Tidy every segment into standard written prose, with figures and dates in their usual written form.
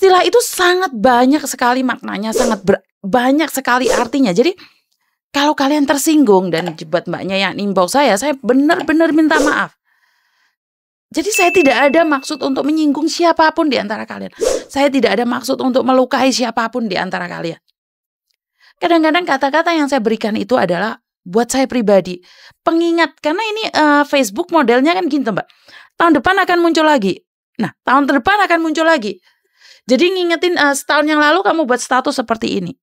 istilah itu sangat banyak sekali maknanya, sangat banyak sekali artinya. Jadi kalau kalian tersinggung dan buat mbaknya yang inbox saya benar-benar minta maaf. Jadi saya tidak ada maksud untuk menyinggung siapapun di antara kalian. Saya tidak ada maksud untuk melukai siapapun di antara kalian. Kadang-kadang kata-kata yang saya berikan itu adalah buat saya pribadi, pengingat. Karena ini Facebook modelnya kan gitu Mbak. Tahun depan akan muncul lagi. Nah, tahun depan akan muncul lagi. Jadi ngingetin setahun yang lalu kamu buat status seperti ini.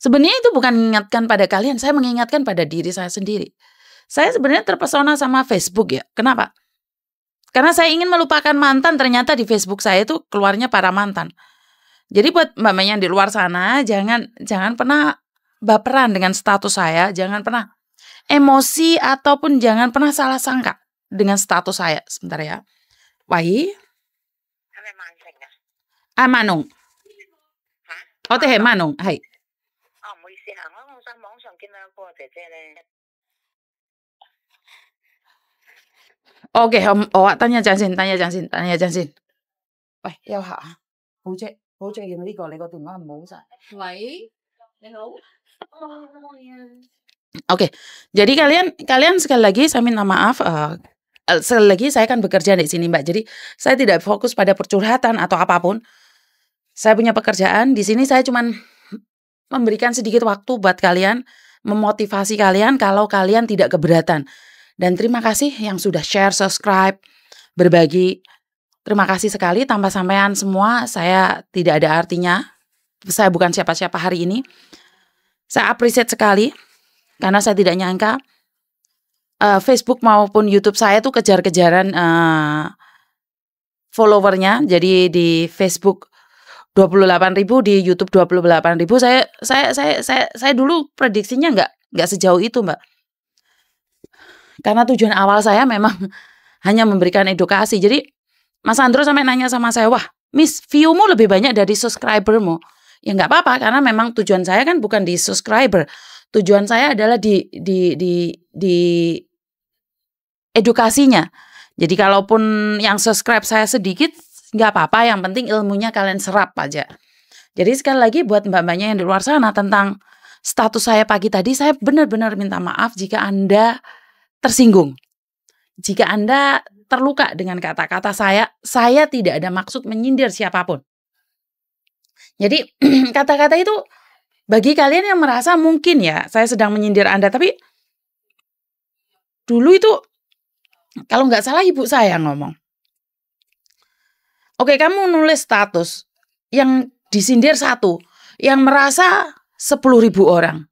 Sebenarnya itu bukan mengingatkan pada kalian, saya mengingatkan pada diri saya sendiri. Saya sebenarnya terpesona sama Facebook ya. Kenapa? Karena saya ingin melupakan mantan, ternyata di Facebook saya itu keluarnya para mantan. Jadi buat mbak-mbak yang di luar sana, jangan pernah baperan dengan status saya, jangan pernah emosi ataupun jangan pernah salah sangka dengan status saya. Sebentar ya. Wai. Manong. Oh teh Manong, hai. Oke, tanya Jansin.喂，休客啊，好正用呢個，你個電話唔好晒。喂，你好。Oke, jadi kalian sekali lagi saya minta maaf. Sekali lagi saya akan bekerja di sini Mbak. Jadi saya tidak fokus pada percurhatan atau apapun. Saya punya pekerjaan di sini. Saya cuma memberikan sedikit waktu buat kalian, memotivasi kalian kalau kalian tidak keberatan. Dan terima kasih yang sudah share, subscribe, berbagi. Terima kasih sekali tanpa sampean semua. Saya tidak ada artinya. Saya bukan siapa-siapa hari ini. Saya appreciate sekali karena saya tidak nyangka Facebook maupun YouTube saya tuh kejar-kejaran followernya. Jadi di Facebook 28.000, di YouTube 28.000. Saya dulu prediksinya nggak sejauh itu Mbak. Karena tujuan awal saya memang hanya memberikan edukasi. Jadi Mas Andro sampai nanya sama saya, wah Miss, view-mu lebih banyak dari subscriber-mu. Ya nggak apa-apa, karena memang tujuan saya kan bukan di subscriber. Tujuan saya adalah di edukasinya. Jadi kalaupun yang subscribe saya sedikit, nggak apa-apa, yang penting ilmunya kalian serap aja. Jadi sekali lagi buat mbak-mbaknya yang di luar sana tentang status saya pagi tadi, saya benar-benar minta maaf jika Anda tersinggung. Jika Anda terluka dengan kata-kata saya tidak ada maksud menyindir siapapun. Jadi kata-kata itu bagi kalian yang merasa mungkin ya saya sedang menyindir Anda, tapi dulu itu kalau nggak salah ibu saya ngomong, oke kamu nulis status yang disindir 1, yang merasa 10.000 orang,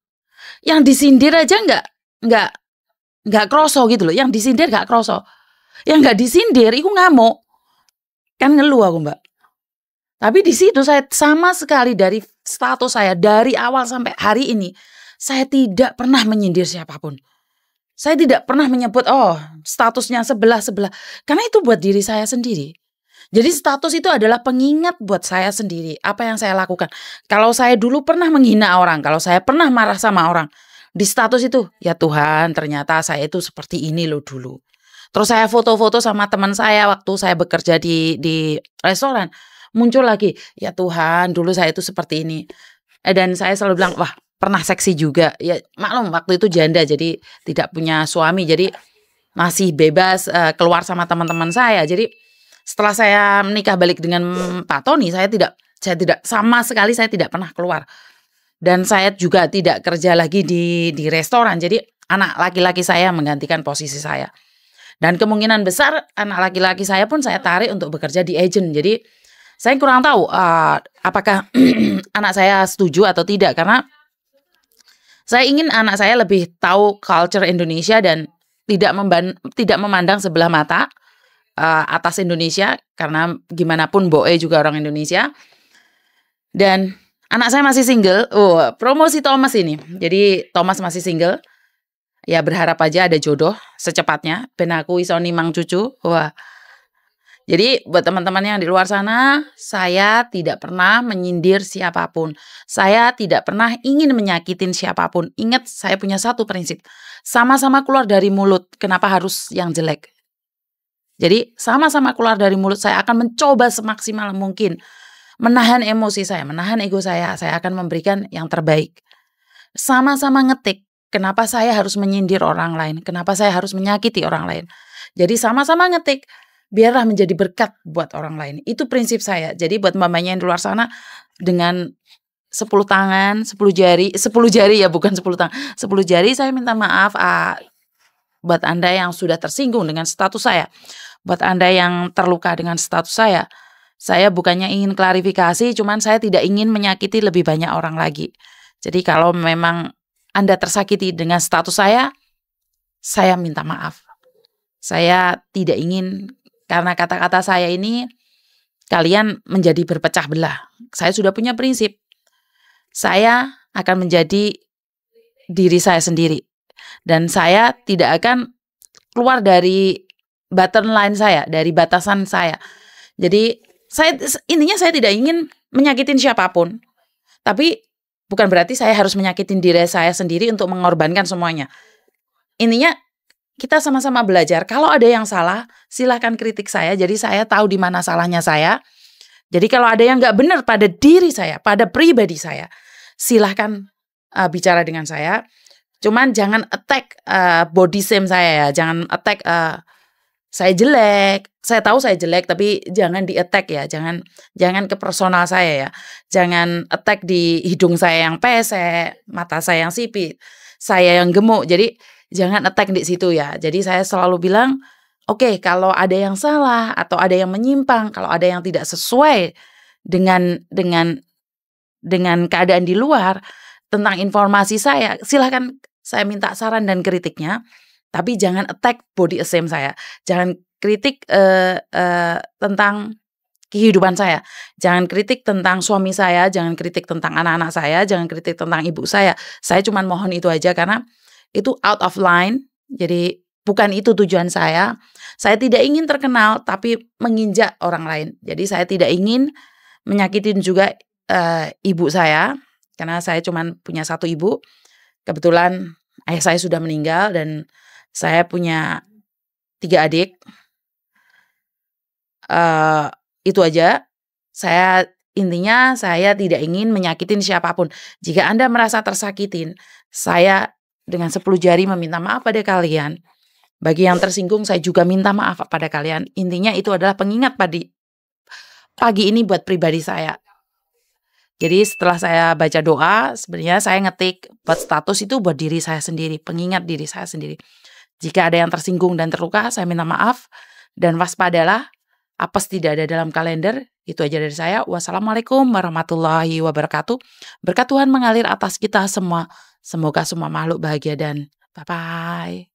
yang disindir aja nggak kroso gitu loh, yang disindir nggak kroso, yang nggak disindir itu ngamuk, kan ngeluh aku Mbak. Tapi di situ saya sama sekali dari status saya dari awal sampai hari ini saya tidak pernah menyindir siapapun. Saya tidak pernah menyebut statusnya sebelah karena itu buat diri saya sendiri. Jadi status itu adalah pengingat buat saya sendiri apa yang saya lakukan. Kalau saya dulu pernah menghina orang, kalau saya pernah marah sama orang, di status itu, ya Tuhan ternyata saya itu seperti ini loh dulu. Terus saya foto-foto sama teman saya waktu saya bekerja di restoran. Muncul lagi, ya Tuhan dulu saya itu seperti ini. Dan saya selalu bilang, wah pernah seksi juga. Ya maklum waktu itu janda jadi tidak punya suami. Jadi masih bebas keluar sama teman-teman saya. Jadi setelah saya menikah balik dengan Pak Tony, saya tidak sama sekali saya tidak pernah keluar. Dan saya juga tidak kerja lagi di restoran. Jadi anak laki-laki saya menggantikan posisi saya. Dan kemungkinan besar anak laki-laki saya pun saya tarik untuk bekerja di agent. Jadi saya kurang tahu apakah anak saya setuju atau tidak. Karena saya ingin anak saya lebih tahu culture Indonesia dan tidak memandang sebelah mata atas Indonesia. Karena gimana pun Boe juga orang Indonesia. Dan anak saya masih single. Promosi Thomas ini. Jadi Thomas masih single. Ya berharap aja ada jodoh secepatnya. Ben aku iso nimang cucu. Wah. Jadi buat teman-teman yang di luar sana, saya tidak pernah menyindir siapapun. Saya tidak pernah ingin menyakitin siapapun. Ingat, saya punya satu prinsip. Sama-sama keluar dari mulut, kenapa harus yang jelek? Jadi sama-sama keluar dari mulut saya akan mencoba semaksimal mungkin menahan emosi saya, menahan ego saya akan memberikan yang terbaik. Sama-sama ngetik, kenapa saya harus menyindir orang lain, kenapa saya harus menyakiti orang lain. Jadi sama-sama ngetik, biarlah menjadi berkat buat orang lain. Itu prinsip saya. Jadi buat mamanya yang di luar sana, dengan 10 tangan, 10 jari ya, bukan 10 tangan, 10 jari saya minta maaf buat Anda yang sudah tersinggung dengan status saya. Buat Anda yang terluka dengan status saya bukannya ingin klarifikasi, cuman saya tidak ingin menyakiti lebih banyak orang lagi. Jadi kalau memang Anda tersakiti dengan status saya minta maaf. Saya tidak ingin, karena kata-kata saya ini kalian menjadi berpecah belah. Saya sudah punya prinsip. Saya akan menjadi diri saya sendiri. Dan saya tidak akan keluar dari bottom line saya, dari batasan saya. Jadi intinya saya tidak ingin menyakitin siapapun. Tapi bukan berarti saya harus menyakitin diri saya sendiri untuk mengorbankan semuanya. Intinya kita sama-sama belajar. Kalau ada yang salah, silahkan kritik saya. Jadi saya tahu di mana salahnya saya. Jadi kalau ada yang nggak benar pada diri saya, pada pribadi saya, silahkan bicara dengan saya. Cuman jangan attack body shame saya ya. Jangan attack saya jelek. Saya tahu saya jelek, tapi jangan di-attack ya. Jangan ke personal saya ya. Jangan attack di hidung saya yang pesek, mata saya yang sipit, saya yang gemuk. Jadi jangan attack di situ ya. Jadi saya selalu bilang, oke, kalau ada yang salah atau ada yang menyimpang, kalau ada yang tidak sesuai dengan keadaan di luar tentang informasi saya, silahkan saya minta saran dan kritiknya. Tapi jangan attack body shame saya. Jangan kritik tentang kehidupan saya. Jangan kritik tentang suami saya. Jangan kritik tentang anak-anak saya. Jangan kritik tentang ibu saya. Saya cuma mohon itu aja karena itu out of line. Jadi bukan itu tujuan saya. Saya tidak ingin terkenal tapi menginjak orang lain. Jadi saya tidak ingin menyakitin juga ibu saya. Karena saya cuma punya satu ibu. Kebetulan ayah saya sudah meninggal dan saya punya 3 adik. Itu aja. Intinya saya tidak ingin menyakitin siapapun. Jika Anda merasa tersakitin, saya dengan 10 jari meminta maaf pada kalian. Bagi yang tersinggung, saya juga minta maaf pada kalian. Intinya itu adalah pengingat pagi ini buat pribadi saya. Jadi setelah saya baca doa, sebenarnya saya ngetik buat status itu buat diri saya sendiri, pengingat diri saya sendiri. Jika ada yang tersinggung dan terluka, saya minta maaf dan waspadalah, apes tidak ada dalam kalender. Itu aja dari saya. Wassalamualaikum warahmatullahi wabarakatuh. Berkat Tuhan mengalir atas kita semua. Semoga semua makhluk bahagia dan bye-bye.